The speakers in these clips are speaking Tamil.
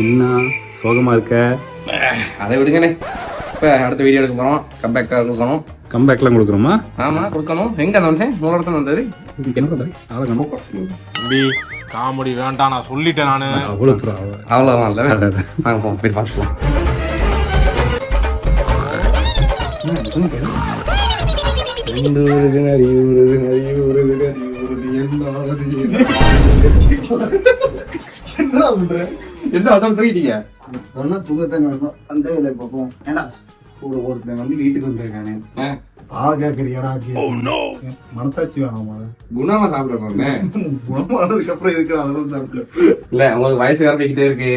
என்ன சோகமா இருக்க? அதை விடுங்கண்ணே. இப்போ அடுத்த வீடியோ எடுக்க போகிறோம். கம்பேக்காக கொடுக்கணும். கம்பேக்லாம் கொடுக்குறோமா? ஆமாம் கொடுக்கணும். எங்கே அந்த மனுஷன் நூறு இடத்துல வந்தது? இதுக்கு என்ன பண்ணுறது? தம்பி காமெடி வேண்டாம், நான் சொல்லிட்டேன். நான் அவ்வளோதான் இல்லை. நாங்கள் போவோம், போய் பார்த்துக்கலாம். என்ன அதோட தூக்கிட்டீங்க? சொன்னா தூக்கத்தை அந்த வேலைக்கு பார்ப்போம். ஏண்டா ஒருத்தன் வந்து வீட்டுக்கு வந்திருக்கானே, மனசாட்சி வேணாமா? குணமா சாப்பிடுறோமே. குணமானதுக்கு அப்புறம் இருக்கு அதெல்லாம் சாப்பிடல. இல்ல உங்களுக்கு வயசு காரணிக்கிட்டே இருக்கு.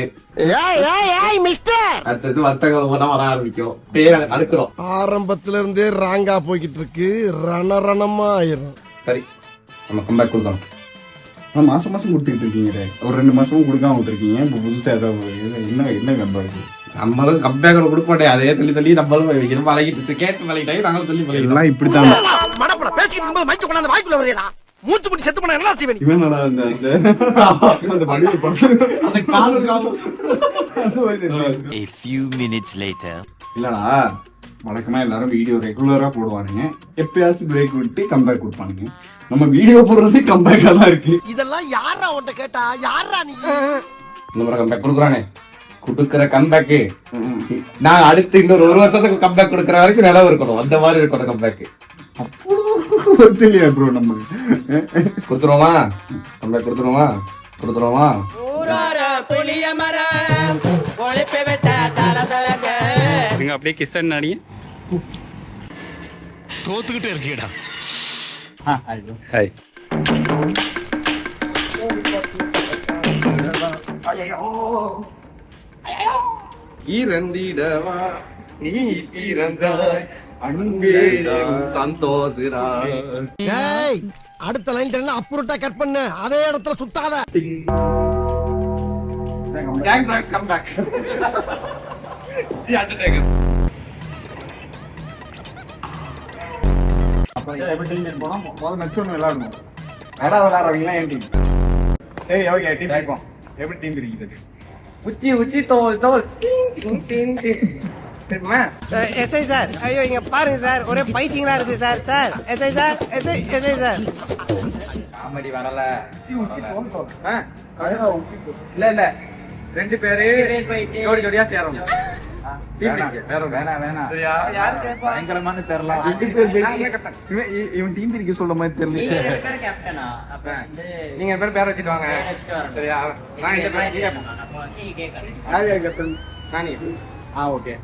அடுத்தது வருத்தங்கள் வர ஆரம்பிக்கும். பேர் அடுக்கிறோம். ஆரம்பத்துல இருந்தே ராங்கா போய்கிட்டு இருக்கு. ரணமா ஆயிரும். சரி, நம்ம கம்பேக் கொடுக்கணும். மாசம் மாசம் கொடுத்துக்கிட்டு இருக்கீங்க. ஒரு 2 மாசமும் கொடுக்காம விட்டுருக்கீங்க. இப்ப புதுசா என்ன கம்பேக்? நம்மளும் கம்பேக் கொடுக்க மாட்டேன். அதே சொல்லி சொல்லி நம்மளும் பழகிட்டு கேட்டு பழகிட்டாங்க. நாங்களும் சொல்லி பழகிட்டோம். இப்படித்தான் இல்லடா, வழக்கமா எல்லாரும் வீடியோ ரெகுலரா போடுவானுங்க. எப்பயாச்சும் பிரேக் விட்டு கம்பேக் கொடுப்பானுங்க. நம்ம வீடியோ போடுறது கம்பேக்கா தான் இருக்கு. இதெல்லாம் யாரா உன்கிட்ட கேட்டா? யாரா நீ? இந்த முறை கம்பேக் கொடுக்குறானே, கொடுக்குற கம்பேக்கு நான் அடுத்து இன்னொரு 1 வருஷத்துக்கு கம்பேக் கொடுக்குற வரைக்கும் நிலவு இருக்கணும். அந்த மாதிரி இருக்கணும் கம்பேக்கு. தெரியல ப்ரோ. நம்ம கொடுத்துருவோமா? கம்பேக் கொடுத்துருவோமா? கொடுத்துருவோமா? அப்படியே கிஸ் அடி. தோத்துக்கிட்டே இருக்கீடா. ஹாய். இறந்திடவா நீ இறந்தாய் அன்பே சந்தோஷரா. ஏய், அடுத்த லைன் தெரியல. அப்புறட்டா கட் பண்ணு. அதே இடத்துல சுத்தாத. Gang Bros come back. The Undertaker. அப்ப எப்படி டீம் போறோம்? முதல்ல நச்சோன்னு விளையாடணும். அடா விளையாடுறவங்க என் டீம். ஏய் ஓகே, டீம் போறோம். எப்படி டீம் பிரிக்குது? உச்சி தோல் தெரியுமா? எஸ்ஐ சார், ஐயோ இங்க பாருங்க சார், ஒரே பைத்தியங்களா இருக்கு sir. Sir SI sir, SI sir. Comedy வரல. இல்ல 2 பேரு ஜோடியா சேரணும். பயங்கரமான தெரியலாம். இவன் டீம் பிரிக்க சொல்ற மாதிரி தெரியல. நீங்க பேர் வச்சுட்டு வாங்க. சரியா? நான் இந்த பேர் ஓகே.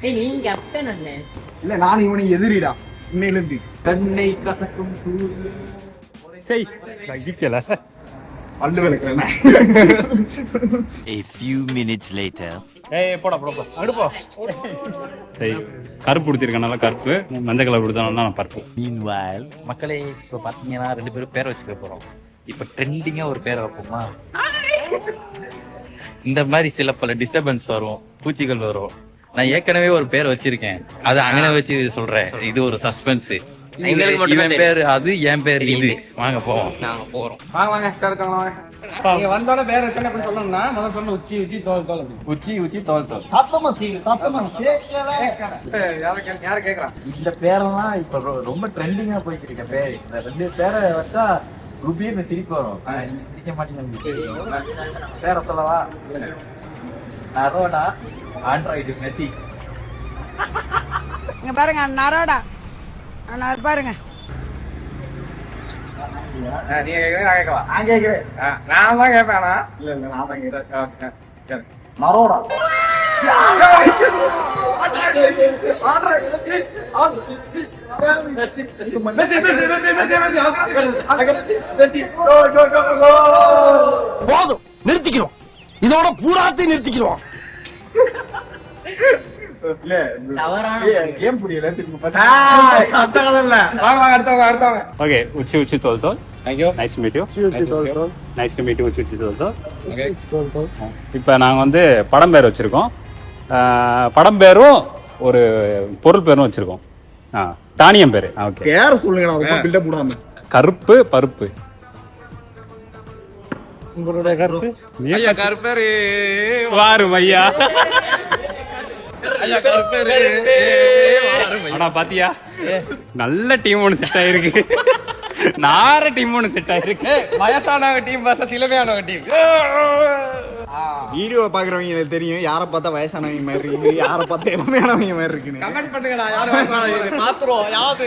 நீங்க கேப்டன் அண்ணே. இல்ல நான் இவனை எதிரிடா இன்னையில இருந்து. கண்ணை கசக்கும் சகிக்கல. பல்லு விளக்குறேன். A few minutes later. போடா அடுப்போ. கருப்பு கொடுத்திருக்கனால கருப்பு, மஞ்சள் கலர் கொடுத்தா பருப்பு. Meanwhile, மக்களே இப்ப பாத்தீங்கன்னா 2 பேரும் பேரை வச்சுக்க போறோம். இப்ப ட்ரெண்டிங்கா ஒரு பேரை வைப்போமா? இந்த மாதிரி சில பல டிஸ்டர்பன்ஸ் வரும், பூச்சிகள் வரும். நான் ஏற்கனவே ஒரு பேர் வச்சிருக்கேன், அது அங்கன வச்சு சொல்றேன். இது ஒரு சஸ்பென்ஸ். இவன் பேரு அது, என் பேர் இது. வாங்க போவோம். நாங்க போறோம். வாங்க வாங்க. நீங்க வந்தோட பேர் வச்சோன்னு எப்படி சொல்லணும்னா முதல்ல சொல்லணும் உச்சி தோல் உச்சி தோல். சத்தமா யார கேக்குறான்? இந்த பேரெல்லாம் இப்ப ரொம்ப ட்ரெண்டிங்கா போய்கிட்டு இருக்க பேர். இந்த 2 பேரை வச்சா ருபீர்னு சிரிப்பு வரும். நீங்க சிரிக்க மாட்டீங்க. பேரை சொல்லவா? Naroda, Android Messi. இங்க பாருங்க, நரோடா பாருங்க. நீங்க கேக்குறீங்க, நான் கேட்கவா? நான் கேக்குறேன். நான் தான் கேட்பேனா? இல்ல நான் தான் கேக்குறேன். மரோடா. போதும், நிறுத்திக்கிறோம். இதோட பூராத்தையும் நிறுத்திக்கிறோம். இல்ல கேம் புரியல. அடுத்தவங்க. ஓகே, உச்சி தோல். Nice to meet you. உச்சி தோல். இப்போ நாங்கள் வந்து படம் பேர் வச்சுருக்கோம். படம் பேரும் ஒரு பொருள் பேரும் வச்சுருக்கோம். தானியம் பேர். ஓகே, பேரை சொல்லுங்க. பில்டப் போடாம. கருப்பு பருப்பு. உங்களுடைய கருத்து? ஐயா கருப்பரு வாரும் ஐயா. ஐயா கருப்பரு ஆனா பாத்தியா நல்ல டீம் ஒன்று செட் ஆயிருக்கு. நார டீம் ஒன்று செட் ஆயிருக்கு. வயசானவங்க டீம் பஸ் இளமையானவங்க டீம். வீடியோல பாக்குறவங்க எனக்கு தெரியும் யாரை பார்த்தா வயசானவங்க மாதிரி இருக்கு, யாரை பார்த்தா இளமையானவங்க மாதிரி இருக்குன்னு. கமெண்ட் பண்ணுங்கடா யார் வயசானவங்க பாத்துறோம். யாரு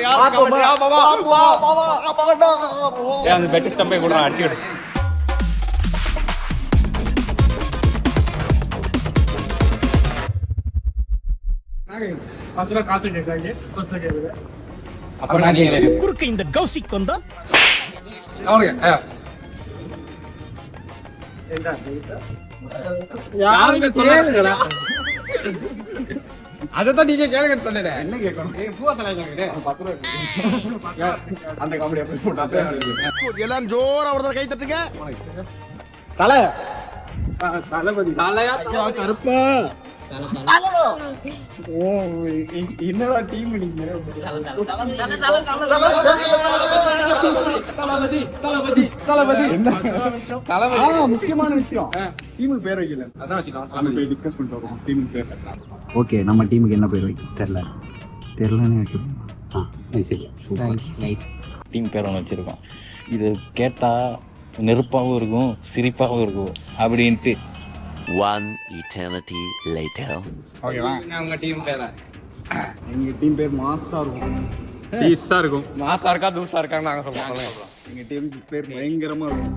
ஏன் அந்த பெட் ஸ்டம்பை கூட நான் அடிச்சுக்கிடு. அப்ப நான் கேக்குறேன். குறுக்க இந்த கௌசிக் வந்தா அதான் நீங்க கேளுங்க சொன்னேன். என்ன கேட்கணும்? பூவா தலைங்க 10 ரூபா அந்த காமெடி அப்படியே போட்டா எல்லாரும் ஜோரா ஒரு கை தட்டுங்க. தலை தலையா கருப்பா என்னடா டீம் நீங்க? முக்கியமான விஷயம் டீமுக்கு பேர் வைக்கல. அதான் வச்சுக்கலாம். நம்ம போய் டிஸ்கஸ் பண்ணிட்டு வரோம். டீமுக்கு பேர் ஓகே, நம்ம டீமுக்கு என்ன பேர் வைக்க தெரியல. தெரிலன்னு வச்சுக்கோங்க. டீம் பேர் ஒன்று வச்சுருக்கோம். இது கேட்டால் நெருப்பாகவும் இருக்கும் சிரிப்பாகவும் இருக்கும் அப்படின்ட்டு. One eternity later. ஓகேவா? உங்க டீம் பேரா எங்க டீம் பேர் மாஸ்டா இருக்கும். பீஸா இருக்கும். மாசா இருக்கா தூசா இருக்கான்னு நாங்க சொல்றோம். எங்க டீம் பேர் பயங்கரமா இருக்கும்.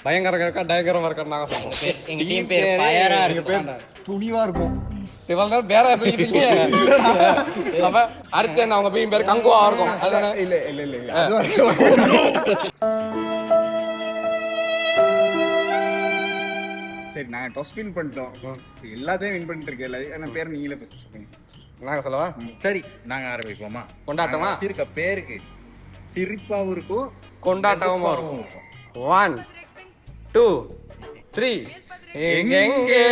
பயங்கரம் இருக்கா டயங்கரமா இருக்கான்னு நாங்க சொல்றோம். எங்க டீம் பேர் ஃபயரா எங்க பேர் துணிவா இருக்கும். இவ்வளவு நேரம் பேரா சொல்லிட்டீங்க. அப்ப அடுத்து என்ன உங்க டீம் பேர் கங்குவா இருக்கும். அதானே? இல்ல இல்ல இல்ல அது வரைக்கும் சரி நாங்க டொஸ் வின் பண்ணிட்டோம். சரி எல்லாத்தையும் வின் பண்ணிட்டு இருக்கேன். என்ன பேர் நீங்களே ஃபர்ஸ்ட் சொல்லுங்க. நாங்க சொல்லவா? சரி நாங்க ஆரம்பிப்போமா? கொண்டாட்டமா? வச்சிருக்க பேருக்கு சிரிப்பாவும் இருக்கும் கொண்டாட்டமா இருக்கும். 1 2 3 எங்கே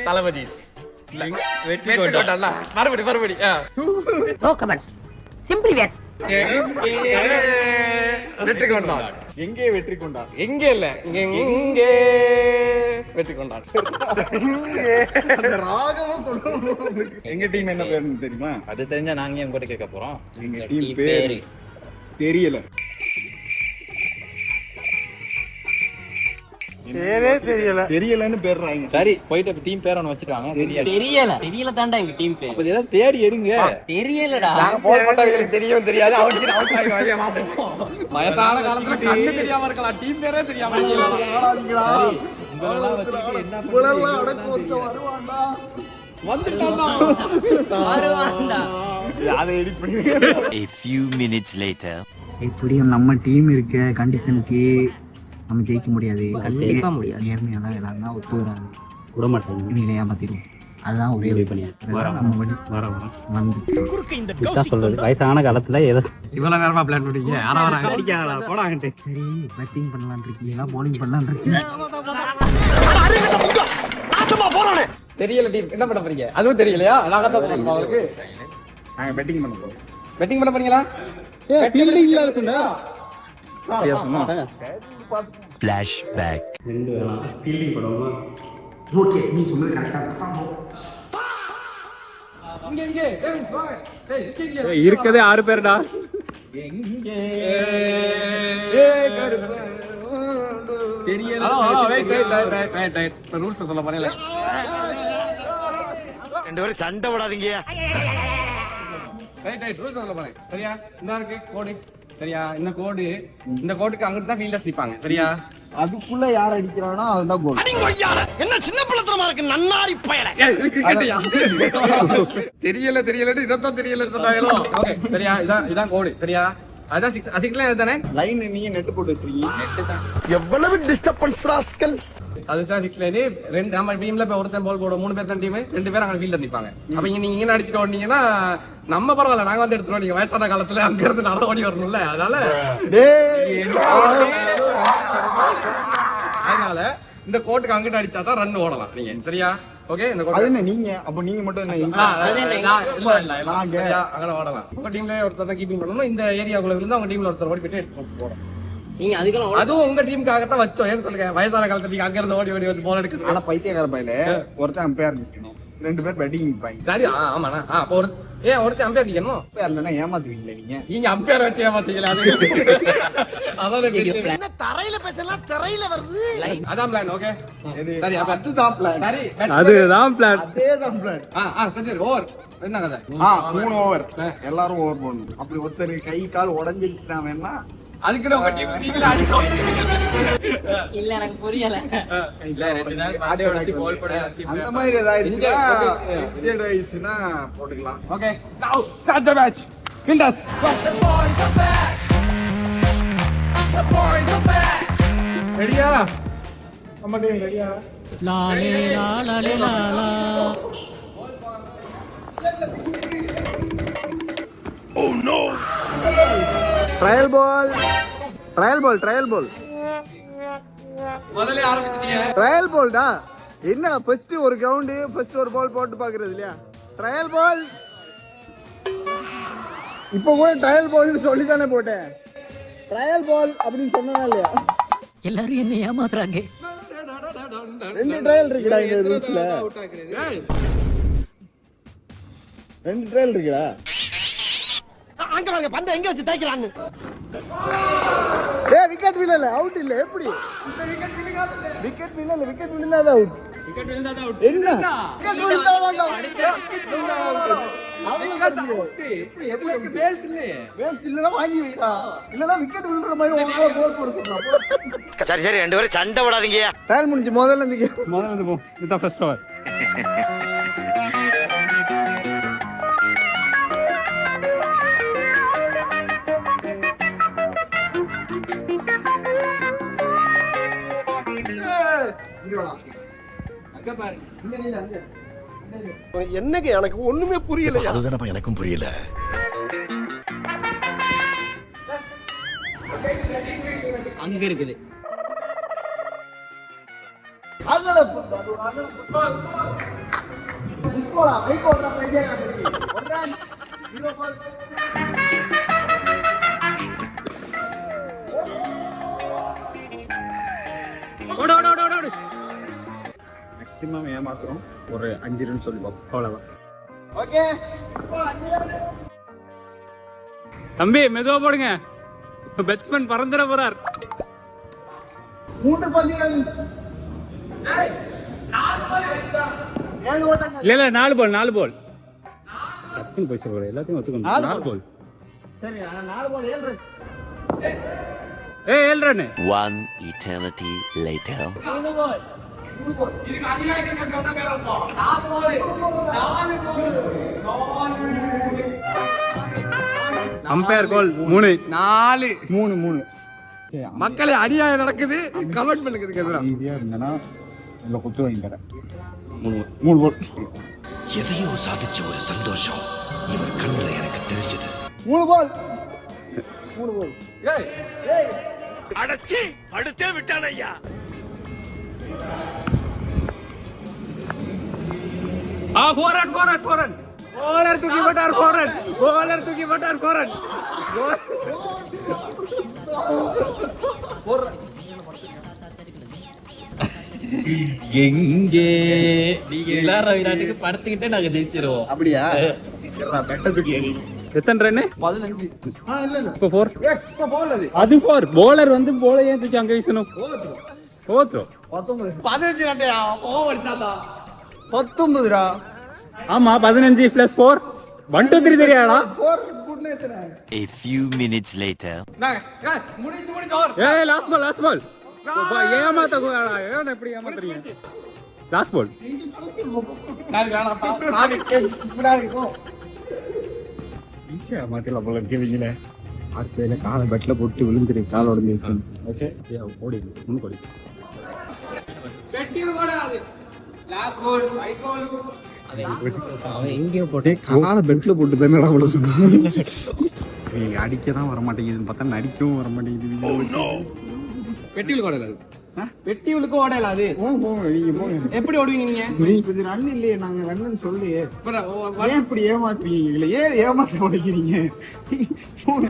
தளபதிஸ் வெற்றி வெற்றி கொண்டா. கொண்டாடல. மறுபடி நோ கமெண்ட்ஸ் சிம்பிளி வேர் வெற்றி கொண்டாடு. எங்கே வெற்றி கொண்டா? எங்க இல்ல இங்கே வெற்றி கொண்டாடு. அந்த ராகமா சொல்லணும். எங்க டீம் என்ன பேருன்னு தெரியுமா? அது தெரிஞ்சா நாங்க ஏன் உங்ககிட்ட கேட்க போறோம்? எங்க டீம் பேர் தெரியல. தெரியலன்னு பேர்றாங்க. சரி போயிட்டு டீம் பேர் ஒன்று வச்சுட்டாங்க. தெரியல தாண்டா எங்க டீம் பேர். அப்ப ஏதாவது தேடி எடுங்க. தெரியலடா. நாங்க போன் பண்ணவங்களுக்கு தெரியும் தெரியாது. அவனுக்கு அவுட் ஆயிடுவாங்க. வயசான காலத்துல கண்ணு தெரியாம இருக்கலாம். டீம் பேரே தெரியாம இருக்கலாம். உங்களெல்லாம் வச்சுக்கிட்டு என்ன இவ்வளவு அடக்கு ஒருத்த வருவான்டா. வந்துட்டான்டா. அதை எடிட் பண்ணி A few minutes later. எப்படியும் நம்ம டீம் இருக்க கண்டிஷனுக்கு நம்ம ஜெயிக்க முடியாது. கண்டிப்பா முடியாது. நேர்மையெல்லாம் விளையாடுனா ஒத்து வராது. விட மாட்டாங்க. இவங்களை ஏமாத்திடும். அதுதான் ஒரே முடிவு பண்ணி நம்ம வழி வந்து குறுக்க இந்த இதான் சொல்றது. வயசான காலத்துல ஏதோ இவ்வளவு நேரமா பிளான் பண்ணீங்க. யாரா வராங்க? அடிக்காதடா போடாங்கட்டு. சரி பேட்டிங் பண்ணலான் இருக்கீங்களா பவுலிங் பண்ணலான் இருக்கீங்க? தெரியல டீம் என்ன பண்ண போறீங்க? அதுவும் தெரியலையா? நாங்க தான் சொல்றோம் உங்களுக்கு. நாங்க பெட்டிங் பண்ண போறோம். பெட்டிங் பண்ண போறீங்களா? ஃபீல்டிங்ல இருக்குடா. Flashback. ரெண்டு வேணாம். ஃபீல்டிங் பண்ணுவோமா? ஓகே, நீ சொன்னது கரெக்டா தான். இருக்கதே 6 பேர்டா. தெரியல. ரூல்ஸ் சொல்ல போறேன். ரெண்டு பேரும் சண்டை போடாதீங்க. ரூல்ஸ் சொல்ல போறேன். சரியா? இந்த இருக்கு கோடு. சரியா? இந்த கோடு இந்த கோடுக்கு அங்கிட்டு தான் ஃபீல்டர்ஸ் நிப்பாங்க. சரியா? அதுக்குள்ள யார் அடிக்கிறானோ அதுதான் கோல். என்ன சின்ன பிள்ளைத்தனமா இருக்கு நன்னாரி பயல. தெரியல தெரியலன்னு இதான் தெரியலன்னு சொன்னாங்களோ. ஓகே சரியா? இதான் கோடு. சரியா? அதான் 6 லைன் தானே? லைன் நீங்க நெட் போட்டு வச்சிருக்கீங்க. எவ்வளவு டிஸ்டர்பன்ஸ் ராஸ்கல். அதுதான் 6 லைன். ரெண்டு நம்ம டீம்ல இப்ப ஒருத்தன் பால் போட 3 பேர் தான் டீம். 2 பேர் அங்க ஃபீல்டர் நிப்பாங்க. அப்ப நீங்க இங்க அடிச்சிட்டு ஓடுனீங்கன்னா நம்ம பரவாயில்ல. நாங்க வந்து எடுத்துறோம். நீங்க வயசான காலத்துல அங்க இருந்து நட ஓடி வரணும்ல. அதனால இந்த கோட்டுக்கு அங்கிட்டு அடிச்சா தான் ரன் ஓடலாம் நீங்க. சரியா? ஓகே இந்த அது என்ன நீங்க அப்ப நீங்க மட்டும் என்ன அங்கே ஓடலாம். உங்க டீம்ல ஒருத்தர் தான் கீப்பிங் பண்ணணும். இந்த ஏரியாக்குள்ள இருந்து அவங்க டீம்ல ஒருத்தர் ஓடி போயிட்டு எடுத்து போடணும். நீங்க அதுக்கெல்லாம் அதுவும் உங்க டீமுக்காகத்தான் வச்சோம். ஏன்னு சொல்லுங்க, வயசான காலத்துல நீங்க அங்க இருந்து ஓடி ஓடி வந்து பால் எடுக்கணும். ஆனா பைத்தியக்கார பையில ஒருத்தன் அம்பையர் நிக்கணும், 2 பேர் பேட்டிங் நிப்பாங்க. சரி, ஆமாண்ணா. அப்போ ஒருத்தன் அம்பையர் நிக்கணும். அம்பையர் இல்லைன்னா ஏமாத்துவீங்களே நீங்க. நீங்க அம்பையர் வச்சு ஏமாத்தீங்களா? அது அதான் என்ன தரையில பேசலாம், திரையில வருது. அதான் பிளான். ஓகே, சரி. அப்ப அதுதான் பிளான். சரி, அதுதான் பிளான். அதேதான் பிளான். சரி. ஓவர் என்ன கதை? 3 ஓவர் எல்லாரும் ஓவர் போடணும். அப்படி ஒருத்தர் கை கால் உடஞ்சிருச்சுனா வேணா அதுக்குன்னு உங்க டீம் நீங்களே அடிச்சோம். இல்ல எனக்கு புரியல. இல்ல 2 நாள் பாடியோட வச்சு பால் போட அந்த மாதிரி ஏதாயிருச்சுன்னா போட்டுக்கலாம். ஓகே, நவ ஸ்டார்ட் தி மேட்ச். ஃபீல்டர்ஸ், ரெடியா? நம்ம டீம் ரெடியா? லாலே லாலே லாலா. ட்ரையல் பால், ட்ரையல் பால், ட்ரையல் பால், முதல்ல ஆரம்பிச்சிட்டீங்க. ட்ரையல் பால்டா. என்ன ஃபர்ஸ்ட் ஒரு கிரவுண்ட், ஃபர்ஸ்ட் ஒரு பால் போட்டு பாக்குறது இல்லையா? ட்ரையல் பால். இப்போ கூட ட்ரையல் பால்னு சொல்லி தானே போட்டேன். ட்ரையல் பால் அப்படின்னு சொன்னா இல்லையா? எல்லாரும் என்ன ஏமாத்துறாங்க. 2 ட்ரையல் இருக்குடா இந்த ரூல்ஸ்ல. 2 ட்ரையல் இருக்குடா. அங்க வாங்க, பந்த எங்க வச்சு தைக்கறான்னு. ஏய், விக்கெட் விழல, அவுட் இல்ல. எப்படி விக்கெட் விழல? விக்கெட் விழுந்தாத அவுட். விக்கெட் விழுந்தா அவுட். என்ன விக்கெட் விழுந்தாத அவுட்? எதுக்கு பேல்ஸ் இல்ல? பேல்ஸ் இல்லனா வாங்கி வைடா. இல்லனா விக்கெட் விழுற மாதிரி ஒரு கோல் போட சொல்றா. சரி சரி, 2 பேரும் சண்டை போடாதீங்க. டைம் முடிஞ்சு. முதல்ல இருந்து போ. இதுதான் ஃபர்ஸ்ட் ஓவர். அங்க பாரு. இல்ல அங்க. என்னங்க எனக்கு ஒண்ணுமே புரியல. அதுதானப்பா எனக்கும் புரியல. அங்க இருக்குது. அதல போடா, பைக் ஓடுற பையன் இருக்கு. 1 ரன் 0 பால். ஓடு ஓடு ஓடு ஓடு. மேக்ஸிமம் ஏமாத்துறோம். ஒரு 5 ரன் சொல்லி பாப்போம். அவ்வளவுதான். ஓகே, தம்பி மெதுவா போடுங்க. பேட்ஸ்மேன் பறந்துட போறார். 3 பந்துகள். ஏய், 4 பால் எடுத்தா. 7 ஓட்டங்கள். இல்ல 4 பால். டக்குன்னு போய் சொல்றேன். எல்லாத்தையும் ஒத்துக்கணும். 4 பால். சரி, 4 பால் 7 run. 7 run. One eternity later. இதுக்கு அதிகாரிகள் கட்ட பேர் இருக்கும். 4 பால். அம்பையர் கோல் 3. 4 3. மக்களே, அநியாயம் நடக்குது. கமெண்ட் பண்ணுங்க. ஈஸியா இருந்தனா உங்க குத்து வாங்கி தரேன். 3 பால். எதையோ சாதிச்ச ஒரு சந்தோஷம் இவர் கண்ணுல எனக்கு தெரிஞ்சது. 3 பால். 3 பால். ஏய் ஏய், அடச்சி அடுத்தே விட்டான் ஐயா. four run. போலர் தூக்கி போட்டார் 4 run. எங்கே நீங்க விளையாடுற விளையாட்டுக்கு படுத்துக்கிட்டே நாங்க ஜெயிச்சிருவோம். அப்படியா? பெட்ட தூக்கி ஏறி. எத்தனை ரன்? 15. இல்ல இப்போ 4. இப்ப போல் அது 4. போலர் வந்து போல ஏன் தூக்கி அங்க வீசணும்? ஓத்ரோ 19. 15 ரன்டையா? கோவம் அடிச்சாதா? 19 ஆமா 15 + 4 1 2 3 தெரியாடா? 4 குட்ல எத்தனை? A few minutes later. முடிஞ்சு ஓவர். ஏய் லாஸ்ட் பால். ஏமாத்த கூடாடா. ஏன் இப்படி ஏமாத்துறீங்க? Last ball. ஈஸியா மாத்திரலாம் போல இருக்கீங்களே. அடுத்த காலை பெட்ல போட்டு விழுந்துரு, கால் உடஞ்சிருச்சு. ஓகே, ஓடி முன்னுக்கு. வெட்டி ஓடாது. லாஸ்ட் பால், ஹை பால். அவன் எங்கேயோ போட்டே காலை பெட்ல போட்டு தானே அவ்வளவு சுகம். நீங்க அடிக்க தான் வர மாட்டேங்குதுன்னு பார்த்தா நடிக்கவும் வர மாட்டேங்குது. வெட்டியுலுக்கு ஓடல. வெட்டியுலுக்கு ஓடல. அது நீங்க போங்க. எப்படி ஓடுவீங்க நீங்க? நீங்க இது ரன் இல்லையே, நாங்க ரன்னு சொல்லியே. ஏன் இப்படி ஏமாத்துறீங்க? ஏன் ஏமாத்த மாட்டேங்கிறீங்க?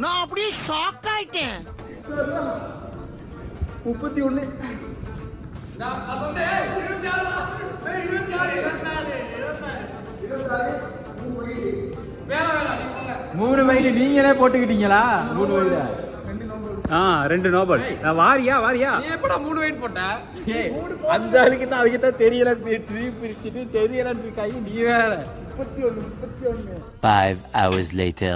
நான் அப்படியே ஷாக் ஆயிட்டேன். 31. மூணு வயது நீங்களே போட்டுக்கிட்டீங்களா? 3 வயது 2 நோபல். வாரியா நீ எப்படா 3 வெயிட் போட்ட? அந்த ஆளுக்கு தான் அவங்க தான் தெரியல பிரிச்சுட்டு தெரியலன்னு இருக்காங்க. நீ வேற 31. 5 hours later.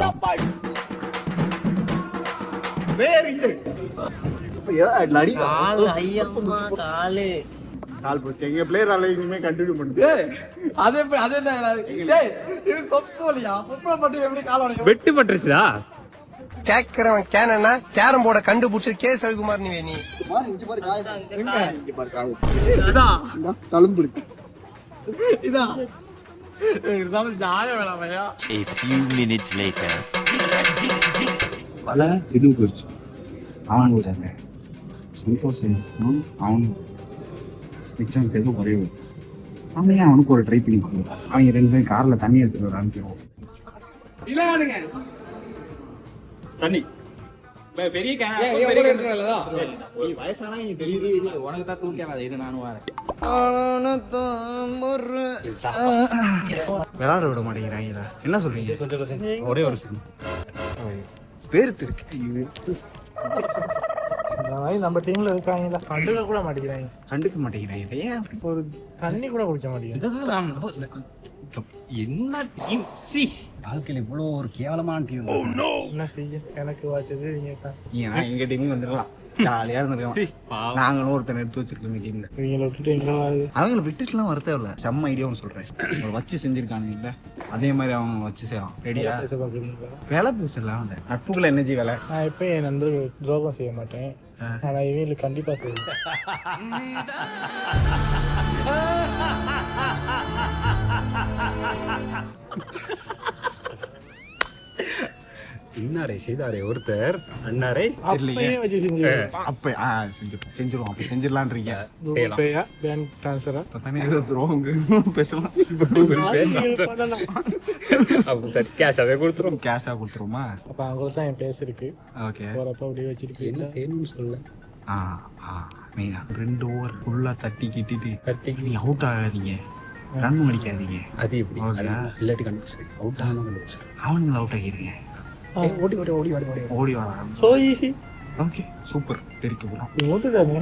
கால் போச்சு. எங்க பிளேயர் ஆள இனிமே கண்டினியூ பண்ணுது. அது என்ன இது சொக்கோலியா? சொக்கோ மட்டும் எப்படி காலம் வெட்டு பட்டுருச்சுடா. கேக்குறவன் கேனா கேரம் போர்ட கண்டுபிடிச்சு கே ரவிக்குமார் நீ இங்க பாரு காயம். இங்க பாரு காயம். இதான் தழும்பு இருக்கு. இதான் இருந்தாலும் ஜாய வேணாமையா. A few minutes later. பல இது போயிடுச்சு. அவனோட சந்தோஷம் அவனு எக்ஸாம்பிள் எதுவும் குறைய வருது. அவன் ஏன் அவனுக்கு ஒரு ட்ரை பண்ணி கொடுக்குறான். அவங்க 2 பேரும் கார்ல தண்ணி எடுத்துட்டு வர அனுப்பிடுவோம். இல்ல தண்ணி பெரிய வயசானா தெரியுது. உனக்கு தான் தூக்காத. இது நானும் வரேன். விளையாட விட மாட்டேங்கிறாங்களா? என்ன சொல்றீங்க? ஒரே ஒரு செகண்ட். பேரு திருக்கு நம்ம டீம்ல இருக்காங்களா? கண்டுக்க கூட மாட்டேங்கிறாங்க. கண்டுக்க மாட்டேங்கிறாங்க. ஏன் அப்படி? ஒரு தண்ணி கூட குடிக்க மாட்டேங்கிறாங்க. என்ன டீம் சி வாழ்க்கையில இவ்வளோ ஒரு கேவலமான டீம். என்ன செய்ய? எனக்கு வாச்சது நீங்க தான். ஏன்னா எங்க டீம் வந்துடலாம். ஜாலியா இருந்திருக்கோம். நாங்களும் ஒருத்தர் எடுத்து வச்சிருக்கோம் இந்த டீம்ல. இவங்களை விட்டுட்டு எங்க வாழுது? அவங்களை விட்டுட்டுலாம் வர தேவையில்ல. செம்ம ஐடியாவும் சொல்றேன். அவங்களை வச்சு செஞ்சிருக்கானுங்க இல்ல, அதே மாதிரி அவங்க வச்சு செய்யலாம். ரெடியா? வேலை பேசலாம். அந்த நட்புக்குள்ள எனர்ஜி வேலை. நான் இப்ப என் நண்பர்கள் துரோகம் செய்ய மாட்டேன். ஆனா இவங்களுக்கு கண்டிப்பா செய்வேன். இன்னாரை செய்தாரே ஒருத்தர் அண்ணாரை அப்பயே வச்சு செஞ்சிருவேன். அப்ப செஞ்சிருவோம். அப்ப செஞ்சிடலான்றீங்க. பேங்க் ட்ரான்ஸ்ஃபரா துரோகம் பேசலாம். கேஷாவே கொடுத்துரும். கேஷா கொடுத்துருமா? அப்ப அவங்களுக்கு தான் என் பேச இருக்கு. ஓகே. போறப்ப அப்படியே வச்சுட்டு என்ன செய்யணும்னு சொல்ல. மெயினா 2 ஓவர் ஃபுல்லா தட்டி கிட்டிட்டு நீங்க அவுட் ஆகாதீங்க, ரன் அடிக்காதீங்க. அது எப்படி இல்லாட்டி கண்டுபிடிச்சு அவுட் ஆகணும் கண்டுபிடிச்சு அவனுங்களை அவுட் ஆகிருங்க. ஓடி வாடா. So easy. Okay super. தெரிக்க போறோம். மூட்டு தானே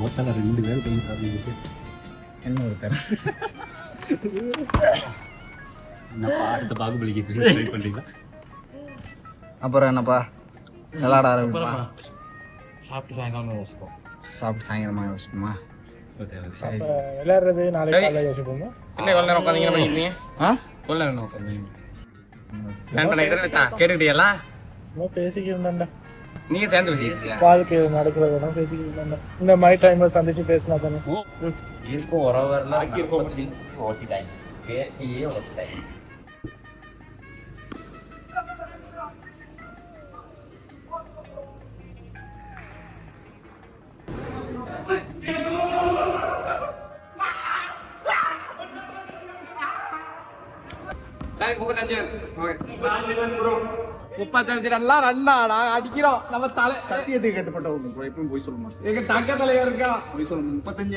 மொத்தம் 2 பேர் பண்ணிட்டு என்ன ஒருத்தர் என்னப்பா அடுத்த பாகுபலிக்கு ட்ரை பண்றீங்களா? அப்புறம் என்னப்பா விளையாட ஆரம்பிப்பா? சாப்பிட்டு சாயங்காலம் யோசிப்போம். சாப்பிட்டு சாயங்காலமா யோசிக்குமா? சரி. விளையாடுறது நாளைக்கு காலையில யோசிப்போமா? என்ன இவ்வளவு நேரம் உட்காந்தீங்க பண்ணிருக்கீங்க? இவ்வளவு நேரம் உட்காந்தீங்க பிளான் பண்ணிட்டு கேட்டுக்கிட்டீங்களா? சும்மா பேசிக்கிட்டு இருந்தாண்டா. நீங்க சேர்ந்து பேசிக்கிட்டீங்க? வாழ்க்கையில் நடக்கிறதெல்லாம் பேசிக்கிட்டு இருந்தாண்டா. இந்த மாதிரி டைம்ல சந்திச்சு பேசினா தானே இருக்கும். ஒரு ஓவர்லாம் ஓட்டிட்டாங்க. பேசியே ஓட்டிட்டாங்க. சரி 35 ரன்லாம் ரன்னாடா அடிக்கிறோம். நம்ம தலை சத்தியத்துக்கு கட்டுப்பட்டவங்க எப்பவும் போய் சொல்ல மாட்டேன். எங்க தங்க தலைவர் இருக்கா? போய் சொல்லணும். 35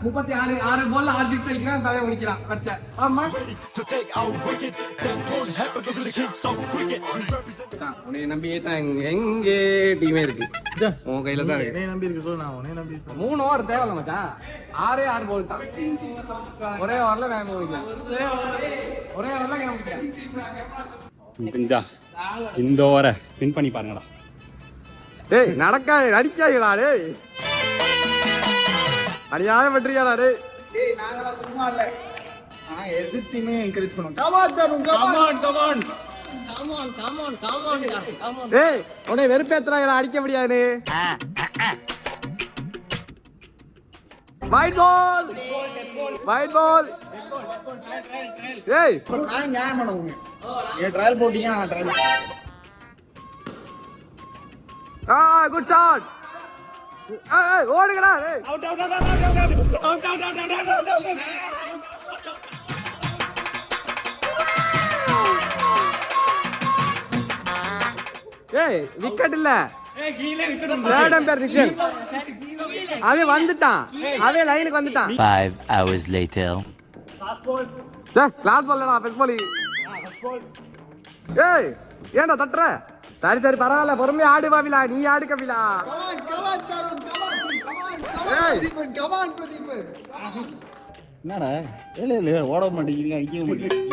36 6 பால்ல 6 சிக்ஸ் அடிக்கிறான். தலையை முடிக்கிறான். பச்சை. ஆமா உன்னை நம்பியே தான் எங்க டீமே இருக்கு. உன் கையில தான் இருக்கு. நம்பி இருக்கு. சொல்லு நான் உன்னை நம்பி இருக்கேன். 3 ஓவர் தேவையில்ல மச்சான். 6 பால் தான். ஒரே ஓவர்ல வேகம் முடிக்கலாம். ஒரே ஓவர்ல வேகம் முடிக்கலாம். புரிஞ்சா இந்த ஓவரை வின் பண்ணி பாருங்கடா. டேய் நடக்காது அடிச்சாங்களா? டேய் அடியாத பண்றியாடா? டேய் டேய் நாங்களா சும்மா இல்ல. நான் எதிர்த்துமே என்கரேஜ் பண்ணுவோம். கமான். டேய் உன்னை வெறுப்பேத்துறாங்கடா. அடிக்க முடியாது. Wide ball. டேய் நான் நியாயம் பண்ணுவோங்க. ஏன் ட்ரையல் போட்டீங்க? நான் ட்ரையல். Good shot. ஏய் ஓடுங்கடா. டேய் அவுட். ஏய் விக்கெட் இல்ல தேர்ட் அம்பையர் நிஷன் அவன் வந்துட்டான் அவன் லைனுக்கு வந்துட்டான் 5 hours later. கிளாஸ் பால்லடா பெஸ் பால் ஏய் ஏன்டா தட்டுற சரி சரி பரவாயில்ல பொறுமையா ஆடு பாவிலா நீ ஆடு கபிலா என்னடா இல்ல ஓட மாட்டேங்கிறீங்க அடிக்க மாட்டேங்கிறீங்க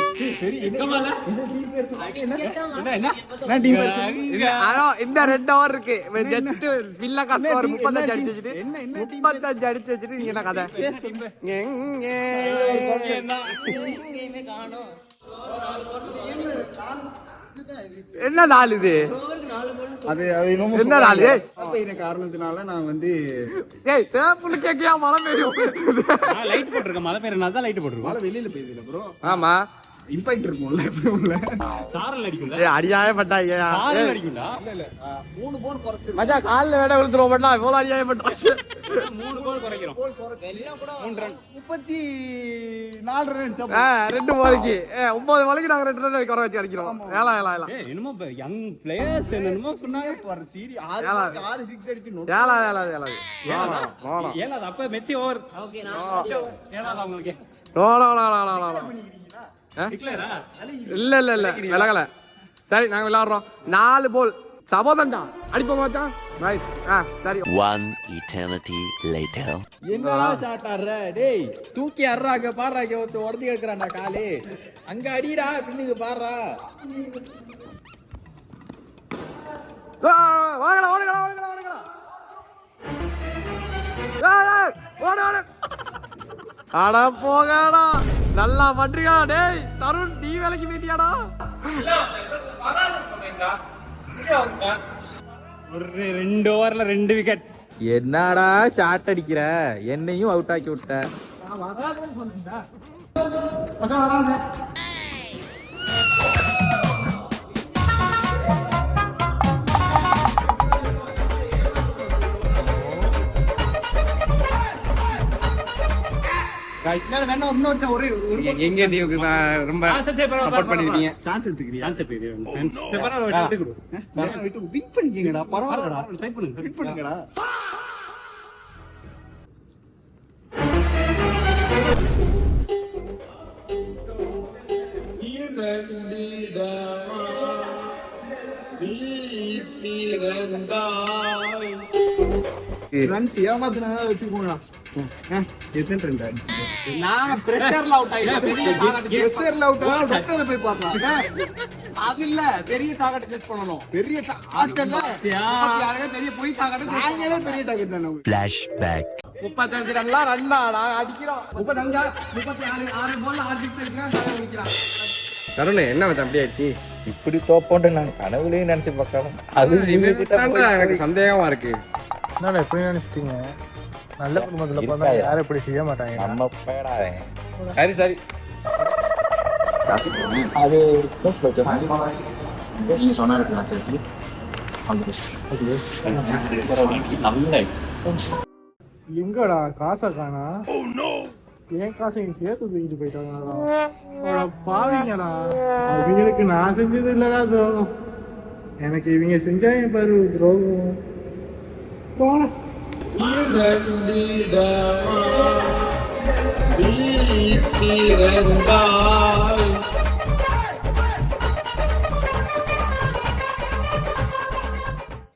இந்த 2 ஓவர் இருக்கு ஜஸ்ட் வில்ல காசு ஒரு 35 அடிச்சு வச்சிட்டு 35 அடிச்சு வச்சிட்டு நீங்க என்ன கதை என்ன நாள் இது அது என்ன நாள் காரணத்தினால நான் வந்து ஏய் தேப்புல கேக்கியா மழை பெய்யும் லைட் போட்டுருக்க மழை பெய்யறனால தான் லைட் போட்டுருக்கோம். மழை வெளியில பெய்யுதுல ப்ரோ. ஆமா இம்பாக்ட் இருக்கும்ல எப்பவும்ல. சாரல் அடிக்கும்ல. ஏய் அடியாய பட்டாங்க. சாரல் அடிக்கும்டா. இல்ல 3 கோல் குறைச்சு. மச்சான் கால்ல வேட விழுந்துறோம் பட்டா இவ்வளவு அடியாய பட்டாங்க. 3 கோல் குறைக்கிறோம். எல்லாம் கூட 3 ரன் 34 ரன்ஸ். 2 பாலுக்கு 9 பாலுக்கு நாங்க 2 ரன் குறை வச்சு அடிக்கிறோம். ஏலா ஏய் என்னமோ யங் பிளேயர்ஸ் என்னமோ சொன்னாங்க பாரு சீரி 6 6 அடிச்சு நோட். ஏலா ஏலா அப்ப மெச்சி ஓவர். ஓகே நான் ஏலா உங்களுக்கு. இல்ல விலகல. சரி நாங்க விளையாடுறோம் 4 பால் சபோதண்டா அடிப்போம் மச்சான். ரைட் சரி 1 eternity later. என்னடா ஷாட் ஆடுற டேய் தூக்கி அறறாங்க பாறாங்க ஒருத்த உடதி கேக்குறான்டா காலே அங்க அடிடா பின்னுக்கு பாறா வாங்கடா ஓடு அட போகடா நல்லா பண்றியா டேய் தருண் நீ வேலைக்கு போயிட்டியாடா ஒரு 2 ஓவர்ல 2 விக்கெட். என்னடா ஷாட் அடிக்கிற என்னையும் அவுட் ஆக்கி விட்ட எங்க டீமுக்கு ரொம்ப சப்போர்ட் பண்ணிருக்கீங்க. சான்ஸ் எடுத்துக்கறியா? சான்ஸ் எடுத்துக்கிறேன். பரவாயில்லை விட்டு கொடு. விட்டு வின் பண்ணிக்கங்கடா. பரவாயில்லடா. ட்ரை பண்ணுங்க. வின் பண்ணுங்கடா. ரன்ஸ் ஏமாத்துனா வச்சுக்கோங்கடா. எத்தனை ரன் அடிச்சு? நான் பிரஷர்ல அவுட் ஆயிட்டேன். பெரிய பிரஷர்ல அவுட் ஆனா சட்டல போய் பார்க்கலாம். அது இல்ல பெரிய டார்கெட் செட் பண்ணனும். பெரிய ஆட்டல்ல 36 பெரிய போய் டார்கெட் நாங்களே பெரிய டார்கெட் தான. Flashback. 35 ரன்லாம் ரன்னா நாங்க அடிக்கிறோம். 35 36 6 பால்ல 6 சிக்ஸ் அடிக்கிறான் தலை முடிக்கிறான். தருணே என்ன வந்து அப்படி ஆச்சு? இப்படி தோப்போண்டு நான் கனவுலயும் நினைச்சு பார்க்கலாம் அது எனக்கு சந்தேகமா இருக்கு. என்னடா எப்படி நினைச்சிட்டீங்க? நல்ல குடும்பத்துல பார்த்தா யாரும் இப்படி செய்ய மாட்டாங்க. நம்ம பேடாவே சரி அது சொன்னா இருக்கு. எங்கடா காசை காணா? என் காசை இங்க சேர்த்து தூக்கிட்டு போயிட்டாங்கடா. பாவீங்களா? அவங்களுக்கு நான் செஞ்சது இல்லடா துரோகம். எனக்கு இவங்க செஞ்சாங்க பாரு துரோகம். போன